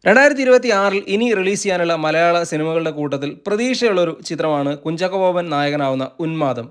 2026 ഇനി റിലീസ് ചെയ്യാനുള്ള മലയാള സിനിമകളുടെ കൂട്ടത്തിൽ പ്രതീക്ഷയുള്ളൊരു ചിത്രമാണ് കുഞ്ചാക്കോ ബോബൻ നായകനാവുന്ന ഉന്മാദം.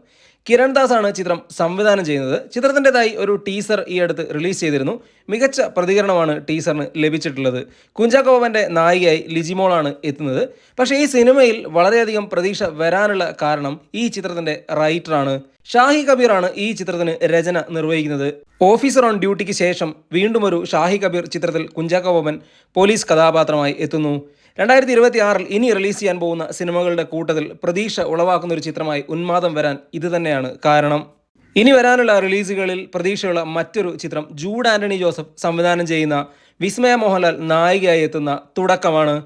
കിരൺ ദാസ് ആണ് ചിത്രം സംവിധാനം ചെയ്യുന്നത്. ചിത്രത്തിൻ്റെതായി ഒരു ടീസർ ഈ അടുത്ത് റിലീസ് ചെയ്തിരുന്നു. മികച്ച പ്രതികരണമാണ് ടീസറിന് ലഭിച്ചിട്ടുള്ളത്. കുഞ്ചാക്കോ ബോബൻ്റെ നായികയായി ലിജിമോളാണ് എത്തുന്നത്. പക്ഷേ ഈ സിനിമയിൽ വളരെയധികം പ്രതീക്ഷ വരാനുള്ള കാരണം ഈ ചിത്രത്തിൻ്റെ റൈറ്ററാണ്. ഷാഹി കബീറാണ് ഈ ചിത്രത്തിന് രചന നിർവഹിക്കുന്നത്. ഓഫീസർ ഓൺ ഡ്യൂട്ടിക്ക് ശേഷം വീണ്ടും ഒരു ഷാഹി കബീർ ചിത്രത്തിൽ കുഞ്ചാക്കോ ബോബൻ പോലീസ് കഥാപാത്രമായി എത്തുന്നു. 2026 ഇനി റിലീസ് ചെയ്യാൻ പോകുന്ന സിനിമകളുടെ കൂട്ടത്തിൽ പ്രതീക്ഷ ഉളവാക്കുന്ന ഒരു ചിത്രമായി ഉന്മാദം വരാൻ ഇത് തന്നെയാണ് കാരണം. ഇനി വരാനുള്ള റിലീസുകളിൽ പ്രതീക്ഷയുള്ള മറ്റൊരു ചിത്രം ജൂഡ് ആൻ്റണി ജോസഫ് സംവിധാനം ചെയ്യുന്ന വിസ്മയ മോഹൻലാൽ നായികയായി എത്തുന്ന തുടക്കമാണ്.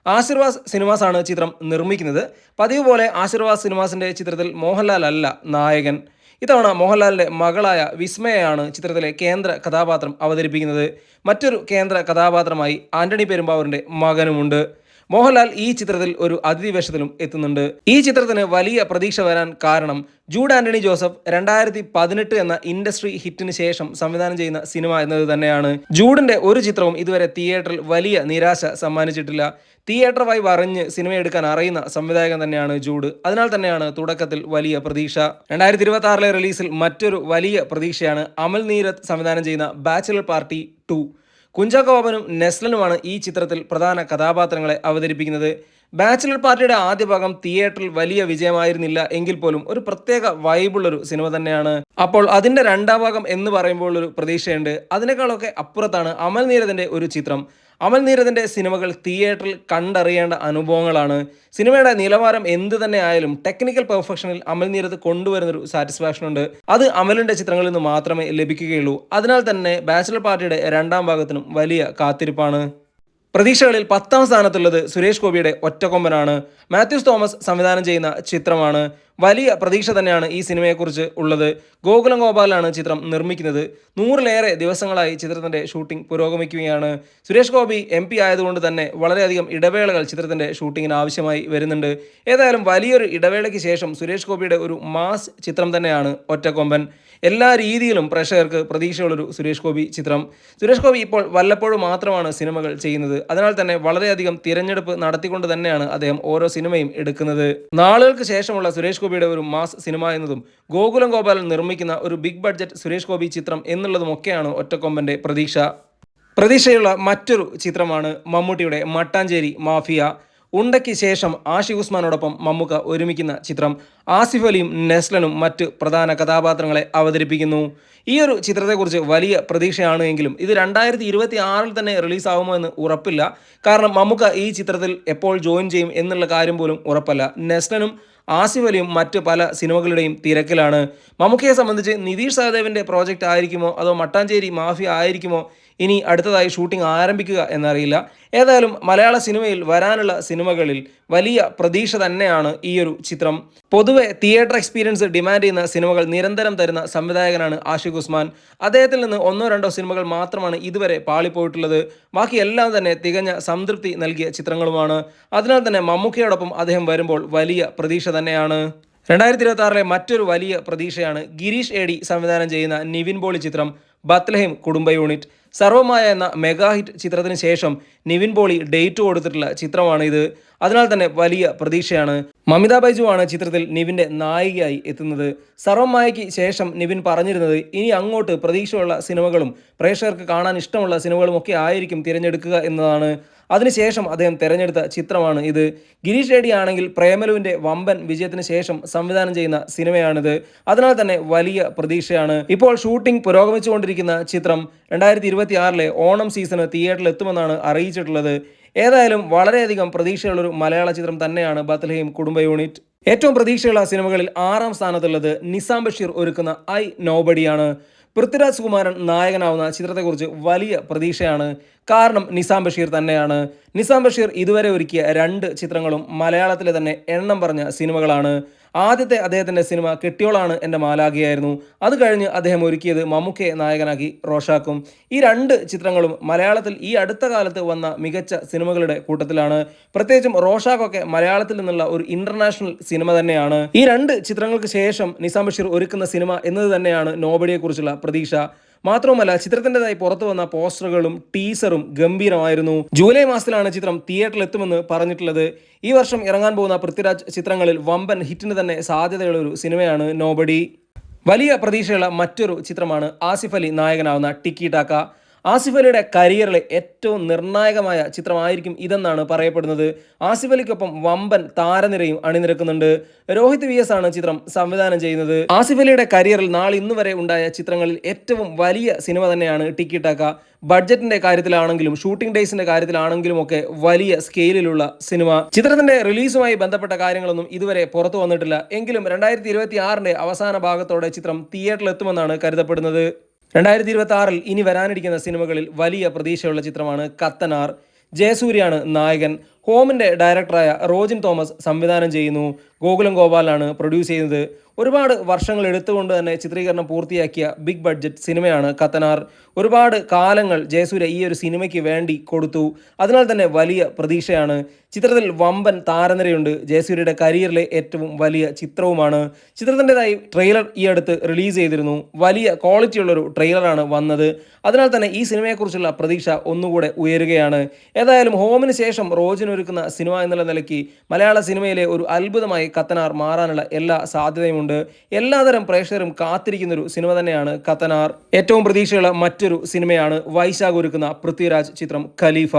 ആശീർവാദ് സിനിമാസാണ് ചിത്രം നിർമ്മിക്കുന്നത്. പതിവ് പോലെ ആശീർവാദ് സിനിമാസിൻ്റെ ചിത്രത്തിൽ മോഹൻലാൽ അല്ല നായകൻ. ഇത്തവണ മോഹൻലാലിൻ്റെ മകളായ വിസ്മയയാണ് ചിത്രത്തിലെ കേന്ദ്ര കഥാപാത്രം അവതരിപ്പിക്കുന്നത്. മറ്റൊരു കേന്ദ്ര കഥാപാത്രമായി ആന്റണി പെരുമ്പാവൂരിൻ്റെ മകനുമുണ്ട്. മോഹൻലാൽ ഈ ചിത്രത്തിൽ ഒരു അതിഥി വേഷത്തിലും എത്തുന്നുണ്ട്. ഈ ചിത്രത്തിന് വലിയ പ്രതീക്ഷ വരാൻ കാരണം ജൂഡ് ആൻ്റണി ജോസഫ് 2018 എന്ന ഇൻഡസ്ട്രി ഹിറ്റിന് ശേഷം സംവിധാനം ചെയ്യുന്ന സിനിമ എന്നത് തന്നെയാണ്. ജൂഡിൻ്റെ ഒരു ചിത്രവും ഇതുവരെ തിയേറ്ററിൽ വലിയ നിരാശ സമ്മാനിച്ചിട്ടില്ല. തിയേറ്റർ വൈബ് അറിഞ്ഞ് സിനിമയെടുക്കാൻ അറിയുന്ന സംവിധായകൻ തന്നെയാണ് ജൂഡ്. അതിനാൽ തന്നെയാണ് തുടക്കത്തിൽ വലിയ പ്രതീക്ഷ. 2026 റിലീസിൽ മറ്റൊരു വലിയ പ്രതീക്ഷയാണ് അമൽ നീരദ് സംവിധാനം ചെയ്യുന്ന ബാച്ചിലർ പാർട്ടി 2. കുഞ്ചാക്കോ ബോബനും നെസ്ലനുമാണ് ഈ ചിത്രത്തിൽ പ്രധാന കഥാപാത്രങ്ങളെ അവതരിപ്പിക്കുന്നത്. ബാച്ചിലർ പാർട്ടിയുടെ ആദ്യ ഭാഗം തിയേറ്ററിൽ വലിയ വിജയമായിരുന്നില്ല എങ്കിൽ പോലും ഒരു പ്രത്യേക വൈബുള്ളൊരു സിനിമ തന്നെയാണ്. അപ്പോൾ അതിൻ്റെ രണ്ടാം ഭാഗം എന്ന് പറയുമ്പോൾ ഒരു പ്രതീക്ഷയുണ്ട്. അതിനേക്കാളൊക്കെ അപ്പുറത്താണ് അമൽ നീരദിൻ്റെ ഒരു ചിത്രം. അമൽ നീരദിൻ്റെ സിനിമകൾ തിയേറ്ററിൽ കണ്ടറിയേണ്ട അനുഭവങ്ങളാണ്. സിനിമയുടെ നിലവാരം എന്ത് തന്നെ ആയാലും ടെക്നിക്കൽ പെർഫെക്ഷനിൽ അമൽ നീരദ് കൊണ്ടുവരുന്നൊരു സാറ്റിസ്ഫാക്ഷൻ ഉണ്ട്. അത് അമലിൻ്റെ ചിത്രങ്ങളിൽ നിന്ന് മാത്രമേ ലഭിക്കുകയുള്ളൂ. അതിനാൽ തന്നെ ബാച്ചിലർ പാർട്ടിയുടെ രണ്ടാം ഭാഗത്തിനും വലിയ കാത്തിരിപ്പാണ്. പ്രതീക്ഷകളിൽ 10ാം സ്ഥാനത്തുള്ളത് സുരേഷ് ഗോപിയുടെ ഒറ്റക്കൊമ്പനാണ്. മാത്യൂസ് തോമസ് സംവിധാനം ചെയ്യുന്ന ചിത്രമാണ്. വലിയ പ്രതീക്ഷ തന്നെയാണ് ഈ സിനിമയെക്കുറിച്ച് ഉള്ളത്. ഗോകുലം ഗോപാലാണ് ചിത്രം നിർമ്മിക്കുന്നത്. 100ലേറെ ദിവസങ്ങളായി ചിത്രത്തിൻ്റെ ഷൂട്ടിംഗ് പുരോഗമിക്കുകയാണ്. സുരേഷ് ഗോപി MP ആയതുകൊണ്ട് തന്നെ വളരെയധികം ഇടവേളകൾ ചിത്രത്തിൻ്റെ ഷൂട്ടിങ്ങിന് ആവശ്യമായി വരുന്നുണ്ട്. ഏതായാലും വലിയൊരു ഇടവേളയ്ക്ക് ശേഷം സുരേഷ് ഗോപിയുടെ ഒരു മാസ് ചിത്രം തന്നെയാണ് ഒറ്റക്കൊമ്പൻ. എല്ലാ രീതിയിലും പ്രേക്ഷകർക്ക് പ്രതീക്ഷയുള്ളൊരു സുരേഷ് ഗോപി ചിത്രം. സുരേഷ് ഗോപി ഇപ്പോൾ വല്ലപ്പോഴും മാത്രമാണ് സിനിമകൾ ചെയ്യുന്നത്. അതിനാൽ തന്നെ വളരെയധികം തിരഞ്ഞെടുപ്പ് നടത്തിക്കൊണ്ട് തന്നെയാണ് അദ്ദേഹം ഓരോ സിനിമയും എടുക്കുന്നത്. നാളുകൾക്ക് ശേഷമുള്ള സുരേഷ് ഗോപിയുടെ ഒരു മാസ് സിനിമ എന്നതും ഗോകുലം ഗോപാലൻ നിർമ്മിക്കുന്ന ഒരു ബിഗ് ബഡ്ജറ്റ് സുരേഷ് ഗോപി ചിത്രം എന്നുള്ളതുമൊക്കെയാണ് ഒറ്റക്കൊമ്പൻ്റെ പ്രതീക്ഷ. പ്രതീക്ഷയുള്ള മറ്റൊരു ചിത്രമാണ് മമ്മൂട്ടിയുടെ മട്ടാഞ്ചേരി മാഫിയ. ഉണ്ടയ്ക്ക് ശേഷം ആഷിഖ് ഉസ്മാനോടൊപ്പം മമ്മൂക്ക ഒരുമിക്കുന്ന ചിത്രം. ആസിഫ് അലിയും നെസ്ലനും മറ്റ് പ്രധാന കഥാപാത്രങ്ങളെ അവതരിപ്പിക്കുന്നു. ഈ ഒരു ചിത്രത്തെക്കുറിച്ച് വലിയ പ്രതീക്ഷയാണ് എങ്കിലും ഇത് 2026 തന്നെ റിലീസാവുമോ എന്ന് ഉറപ്പില്ല. കാരണം മമ്മൂക്ക ഈ ചിത്രത്തിൽ എപ്പോൾ ജോയിൻ ചെയ്യും എന്നുള്ള കാര്യം പോലും ഉറപ്പല്ല. നെസ്ലനും ആസിഫ് അലിയും മറ്റ് പല സിനിമകളുടെയും തിരക്കിലാണ്. മമ്മൂക്കയെ സംബന്ധിച്ച് നിതീഷ് സഹദേവിൻ്റെ പ്രോജക്റ്റ് ആയിരിക്കുമോ അതോ മട്ടാഞ്ചേരി മാഫിയ ആയിരിക്കുമോ ഇനി അടുത്തതായി ഷൂട്ടിംഗ് ആരംഭിക്കുക എന്നറിയില്ല. ഏതായാലും മലയാള സിനിമയിൽ വരാനുള്ള സിനിമകളിൽ വലിയ പ്രതീക്ഷ തന്നെയാണ് ഈ ഒരു ചിത്രം. പൊതുവെ തിയേറ്റർ എക്സ്പീരിയൻസ് ഡിമാൻഡ് ചെയ്യുന്ന സിനിമകൾ നിരന്തരം തരുന്ന സംവിധായകനാണ് ആഷിഖ് ഉസ്മാൻ. അദ്ദേഹത്തിൽ നിന്ന് 1-2 സിനിമകൾ മാത്രമാണ് ഇതുവരെ പാളിപ്പോയിട്ടുള്ളത്. ബാക്കി എല്ലാം തന്നെ തികഞ്ഞ സംതൃപ്തി നൽകിയ ചിത്രങ്ങളുമാണ്. അതിനാൽ തന്നെ മമ്മൂക്കയോടൊപ്പം അദ്ദേഹം വരുമ്പോൾ വലിയ പ്രതീക്ഷ തന്നെയാണ്. 2026 മറ്റൊരു വലിയ പ്രതീക്ഷയാണ് ഗിരീഷ് ഏടി സംവിധാനം ചെയ്യുന്ന നിവിൻ പോളി ചിത്രം ബത്ലഹേം കുടുംബ യൂണിറ്റ്. സർവമായ എന്ന മെഗാ ഹിറ്റ് ചിത്രത്തിന് ശേഷം നിവിൻ പോളി ഡേറ്റ് കൊടുത്തിട്ടുള്ള ചിത്രമാണ് ഇത്. അതിനാൽ തന്നെ വലിയ പ്രതീക്ഷയാണ്. മമിത ബൈജു ആണ് ചിത്രത്തിൽ നിവിൻ്റെ നായികയായി എത്തുന്നത്. സർവമായയ്ക്ക് ശേഷം നിവിൻ പറഞ്ഞിരുന്നത് ഇനി അങ്ങോട്ട് പ്രതീക്ഷയുള്ള സിനിമകളും പ്രേക്ഷകർക്ക് കാണാൻ ഇഷ്ടമുള്ള സിനിമകളും ഒക്കെ ആയിരിക്കും തിരഞ്ഞെടുക്കുക എന്നതാണ്. അതിനുശേഷം അദ്ദേഹം തിരഞ്ഞെടുത്ത ചിത്രമാണ് ഇത്. ഗിരീഷ് ഏടി ആണെങ്കിൽ പ്രേമലുവിൻ്റെ വമ്പൻ വിജയത്തിന് ശേഷം സംവിധാനം ചെയ്യുന്ന സിനിമയാണിത്. അതിനാൽ തന്നെ വലിയ പ്രതീക്ഷയാണ്. ഇപ്പോൾ ഷൂട്ടിംഗ് പുരോഗമിച്ചുകൊണ്ടിരിക്കുന്ന ചിത്രം 2026 ഓണം സീസണ് തിയേറ്ററിൽ എത്തുമെന്നാണ് അറിയിച്ചിട്ടുള്ളത്. ഏതായാലും വളരെയധികം പ്രതീക്ഷയുള്ളൊരു മലയാള ചിത്രം തന്നെയാണ് ബത്ലഹേം കുടുംബ യൂണിറ്റ്. ഏറ്റവും പ്രതീക്ഷയുള്ള സിനിമകളിൽ 6ാം സ്ഥാനത്തുള്ളത് നിസാം ബഷീർ ഒരുക്കുന്ന ഐ നോബഡിയാണ്. പൃഥ്വിരാജ് കുമാരൻ നായകനാവുന്ന ചിത്രത്തെക്കുറിച്ച് വലിയ പ്രതീക്ഷയാണ്. കാരണം നിസാം ബഷീർ തന്നെയാണ്. നിസാം ബഷീർ ഇതുവരെ ഒരുക്കിയ 2 ചിത്രങ്ങളും മലയാളത്തിലെ തന്നെ എണ്ണം പറഞ്ഞ സിനിമകളാണ്. ആദ്യത്തെ അദ്ദേഹത്തിൻ്റെ സിനിമ കെട്ടിയോളാണ് എൻ്റെ മാലാഖയായിരുന്നു. അത് കഴിഞ്ഞ് അദ്ദേഹം ഒരുക്കിയത് മമ്മൂക്കയെ നായകനാക്കി റോഷാക്കും. ഈ 2 ചിത്രങ്ങളും മലയാളത്തിൽ ഈ അടുത്ത കാലത്ത് വന്ന മികച്ച സിനിമകളുടെ കൂട്ടത്തിലാണ്. പ്രത്യേകിച്ചും റോഷാക്കൊക്കെ മലയാളത്തിൽ നിന്നുള്ള ഒരു ഇൻ്റർനാഷണൽ സിനിമ തന്നെയാണ്. ഈ 2 ചിത്രങ്ങൾക്ക് ശേഷം നിസാം ബഷീർ ഒരുക്കുന്ന സിനിമ എന്നത് തന്നെയാണ് നോബഡിയെക്കുറിച്ചുള്ള പ്രതീക്ഷ. മാത്രവുമല്ല ചിത്രത്തിൻ്റെതായി പുറത്തു വന്ന പോസ്റ്ററുകളും ടീസറും ഗംഭീരമായിരുന്നു. ജൂലൈ മാസത്തിലാണ് ചിത്രം തിയേറ്ററിൽ എത്തുമെന്ന് പറഞ്ഞിട്ടുള്ളത്. ഈ വർഷം ഇറങ്ങാൻ പോകുന്ന പൃഥ്വിരാജ് ചിത്രങ്ങളിൽ വമ്പൻ ഹിറ്റിന് തന്നെ സാധ്യതയുള്ള ഒരു സിനിമയാണ് നോബഡി. വലിയ പ്രതീക്ഷയുള്ള മറ്റൊരു ചിത്രമാണ് ആസിഫ് അലി നായകനാവുന്ന ടിക്കി ടാക്ക. ആസിഫ് അലിയുടെ കരിയറിലെ ഏറ്റവും നിർണായകമായ ചിത്രമായിരിക്കും ഇതെന്നാണ് പറയപ്പെടുന്നത്. ആസിഫ് അലിക്കൊപ്പം വമ്പൻ താരനിരയും അണിനിരക്കുന്നുണ്ട്. രോഹിത് VS ആണ് ചിത്രം സംവിധാനം ചെയ്യുന്നത്. ആസിഫ് അലിയുടെ കരിയറിൽ ഇന്ന് വരെ ഉണ്ടായ ചിത്രങ്ങളിൽ ഏറ്റവും വലിയ സിനിമ തന്നെയാണ് ടിക്കി ടാക്ക. ബഡ്ജറ്റിന്റെ കാര്യത്തിലാണെങ്കിലും ഷൂട്ടിംഗ് ഡേയ്സിന്റെ കാര്യത്തിലാണെങ്കിലും ഒക്കെ വലിയ സ്കെയിലിലുള്ള സിനിമ. ചിത്രത്തിന്റെ റിലീസുമായി ബന്ധപ്പെട്ട കാര്യങ്ങളൊന്നും ഇതുവരെ പുറത്തു വന്നിട്ടില്ല. എങ്കിലും 2026 അവസാന ഭാഗത്തോടെ ചിത്രം തിയേറ്ററിൽ എത്തുമെന്നാണ് കരുതപ്പെടുന്നത്. 2026 ഇനി വരാനിരിക്കുന്ന സിനിമകളിൽ വലിയ പ്രതീക്ഷയുള്ള ചിത്രമാണ് കത്തനാർ. ജയസൂര്യയാണ് നായകൻ. ഹോമിൻ്റെ ഡയറക്ടറായ റോജിൻ തോമസ് സംവിധാനം ചെയ്യുന്നു. ഗോകുലം ഗോപാലാണ് പ്രൊഡ്യൂസ് ചെയ്യുന്നത്. ഒരുപാട് വർഷങ്ങൾ എടുത്തുകൊണ്ട് തന്നെ ചിത്രീകരണം പൂർത്തിയാക്കിയ ബിഗ് ബഡ്ജറ്റ് സിനിമയാണ് കത്തനാർ. ഒരുപാട് കാലങ്ങൾ ജയസൂര്യ ഈ ഒരു സിനിമയ്ക്ക് വേണ്ടി കൊടുത്തു. അതിനാൽ തന്നെ വലിയ പ്രതീക്ഷയാണ്. ചിത്രത്തിൽ വമ്പൻ താരനിരയുണ്ട്. ജയസൂര്യയുടെ കരിയറിലെ ഏറ്റവും വലിയ ചിത്രവുമാണ്. ചിത്രത്തിൻ്റെതായി ട്രെയിലർ ഈ അടുത്ത് റിലീസ് ചെയ്തിരുന്നു. വലിയ ക്വാളിറ്റിയുള്ളൊരു ട്രെയിലറാണ് വന്നത്. അതിനാൽ തന്നെ ഈ സിനിമയെക്കുറിച്ചുള്ള പ്രതീക്ഷ ഒന്നുകൂടെ ഉയരുകയാണ്. ഏതായാലും ഹോമിന് ശേഷം റോജിനൊരുക്കുന്ന സിനിമ എന്നുള്ള നിലയ്ക്ക് മലയാള സിനിമയിലെ ഒരു അത്ഭുതമായി കത്തനാർ മാറാനുള്ള എല്ലാ സാധ്യതയുമുണ്ട്. എല്ലാതരം പ്രേക്ഷകരും കാത്തിരിക്കുന്നൊരു സിനിമ തന്നെയാണ് കത്തനാർ. ഏറ്റവും പ്രതീക്ഷയുള്ള മറ്റൊരു സിനിമയാണ് വൈശാഖ് ഒരുക്കുന്ന പൃഥ്വിരാജ് ചിത്രം ഖലീഫ.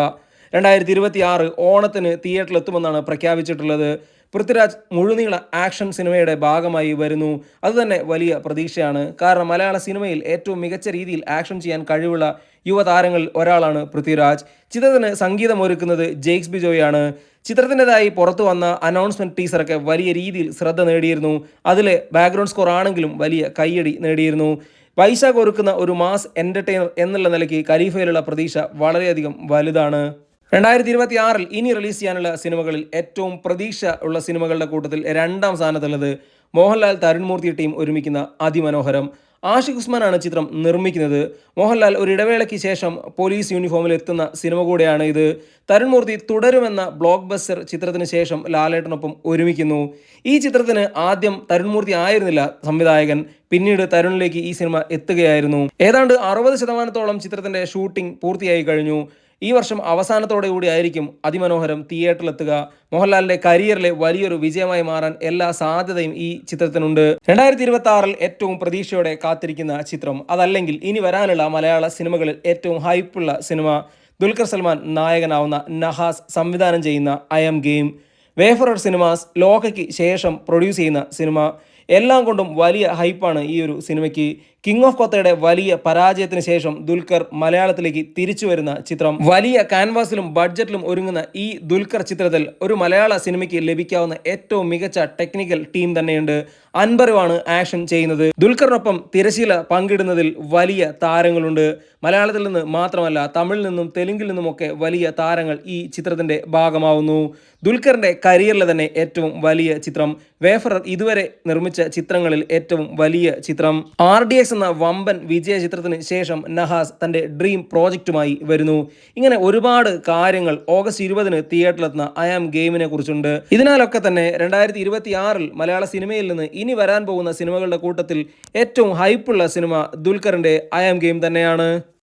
2026 ഓണത്തിന് തിയേറ്ററിൽ എത്തുമെന്നാണ് പ്രഖ്യാപിച്ചിട്ടുള്ളത്. പൃഥ്വിരാജ് മുഴുനീള ആക്ഷൻ സിനിമയുടെ ഭാഗമായി വരുന്നു. അതുതന്നെ വലിയ പ്രതീക്ഷയാണ്. കാരണം മലയാള സിനിമയിൽ ഏറ്റവും മികച്ച രീതിയിൽ ആക്ഷൻ ചെയ്യാൻ കഴിവുള്ള യുവതാരങ്ങളിൽ ഒരാളാണ് പൃഥ്വിരാജ്. ചിത്രത്തിന് സംഗീതമൊരുക്കുന്നത് ജെയ്ക്സ് ബിജോയാണ്. ചിത്രത്തിൻ്റെതായി പുറത്തു വന്ന അനൗൺസ്മെൻറ്റ് ടീസറൊക്കെ വലിയ രീതിയിൽ ശ്രദ്ധ നേടിയിരുന്നു. അതിലെ ബാക്ക്ഗ്രൗണ്ട് സ്കോർ ആണെങ്കിലും വലിയ കയ്യടി നേടിയിരുന്നു. വൈശാഖ് ഒരുക്കുന്ന ഒരു മാസ് എൻ്റർടൈനർ എന്നുള്ള നിലയ്ക്ക് ഖലീഫയിലുള്ള പ്രതീക്ഷ വളരെയധികം വലുതാണ്. 2026 ഇനി റിലീസ് ചെയ്യാനുള്ള സിനിമകളിൽ ഏറ്റവും പ്രതീക്ഷ ഉള്ള സിനിമകളുടെ കൂട്ടത്തിൽ 2ാം സ്ഥാനത്തുള്ളത് മോഹൻലാൽ തരുൺമൂർത്തി ടീം ഒരുമിക്കുന്ന അതിമനോഹരം. ആഷിഖ് ഉസ്മാനാണ് ചിത്രം നിർമ്മിക്കുന്നത്. മോഹൻലാൽ ഒരു ഇടവേളയ്ക്ക് ശേഷം പോലീസ് യൂണിഫോമിൽ എത്തുന്ന സിനിമ കൂടെയാണ് ഇത്. തരുൺമൂർത്തി തുടരുമെന്ന ബ്ലോക്ക് ബസ്റ്റർ ചിത്രത്തിന് ശേഷം ലാലേട്ടനൊപ്പം ഒരുമിക്കുന്നു. ഈ ചിത്രത്തിന് ആദ്യം തരുൺമൂർത്തി ആയിരുന്നില്ല സംവിധായകൻ. പിന്നീട് തരുണിലേക്ക് ഈ സിനിമ എത്തുകയായിരുന്നു. ഏതാണ്ട് 60% ചിത്രത്തിന്റെ ഷൂട്ടിംഗ് പൂർത്തിയായി കഴിഞ്ഞു. ഈ വർഷം അവസാനത്തോടെ കൂടി ആയിരിക്കും അതിമനോഹരം തിയേറ്ററിലെത്തുക. മോഹൻലാലിന്റെ കരിയറിലെ വലിയൊരു വിജയമായി മാറാൻ എല്ലാ സാധ്യതയും ഈ ചിത്രത്തിനുണ്ട്. 2026 ഏറ്റവും പ്രതീക്ഷയോടെ കാത്തിരിക്കുന്ന ചിത്രം, അതല്ലെങ്കിൽ ഇനി വരാനുള്ള മലയാള സിനിമകളിൽ ഏറ്റവും ഹൈപ്പുള്ള സിനിമ, ദുൽഖർ സൽമാൻ നായകനാവുന്ന നഹാസ് സംവിധാനം ചെയ്യുന്ന I am Game. Wayfarer Cinemas ലോകയ്ക്ക് ശേഷം പ്രൊഡ്യൂസ് ചെയ്യുന്ന സിനിമ. എല്ലാം കൊണ്ടും വലിയ ഹൈപ്പാണ് ഈ ഒരു സിനിമയ്ക്ക്. കിങ് ഓഫ് കൊത്തയുടെ വലിയ പരാജയത്തിന് ശേഷം ദുൽഖർ മലയാളത്തിലേക്ക് തിരിച്ചു വരുന്ന ചിത്രം. വലിയ ക്യാൻവാസിലും ബഡ്ജറ്റിലും ഒരുങ്ങുന്ന ഈ ദുൽഖർ ചിത്രത്തിൽ ഒരു മലയാള സിനിമയ്ക്ക് ലഭിക്കാവുന്ന ഏറ്റവും മികച്ച ടെക്നിക്കൽ ടീം തന്നെയുണ്ട്. അൻബറുമാണ് ആക്ഷൻ ചെയ്യുന്നത്. ദുൽഖറിനൊപ്പം തിരശീല പങ്കിടുന്നതിൽ വലിയ താരങ്ങളുണ്ട്. മലയാളത്തിൽ നിന്ന് മാത്രമല്ല തമിഴിൽ നിന്നും തെലുങ്കിൽ നിന്നുമൊക്കെ വലിയ താരങ്ങൾ ഈ ചിത്രത്തിന്റെ ഭാഗമാവുന്നു. ദുൽഖറിന്റെ കരിയറിലെ തന്നെ ഏറ്റവും വലിയ ചിത്രം. വേഫറർ ഇതുവരെ നിർമ്മിച്ച ചിത്രങ്ങളിൽ ഏറ്റവും വലിയ ചിത്രം. RDX എന്ന വമ്പൻ വിജയ ചിത്രത്തിന് ശേഷം നഹാസ് തന്റെ ഡ്രീം പ്രോജക്റ്റുമായി വരുന്നു. ഇങ്ങനെ ഒരുപാട് കാര്യങ്ങൾ ഓഗസ്റ്റ് 20 തിയേറ്ററിലെത്തുന്ന ഐ ആം ഗെയിമിനെ കുറിച്ചുണ്ട്. ഇതിനാലൊക്കെ തന്നെ 2026 മലയാള സിനിമയിൽ നിന്ന് ഇനി വരാൻ പോകുന്ന സിനിമകളുടെ കൂട്ടത്തിൽ ഏറ്റവും ഹൈപ്പുള്ള സിനിമ ദുൽഖറിന്റെ ഐ ആം ഗെയിം തന്നെയാണ്.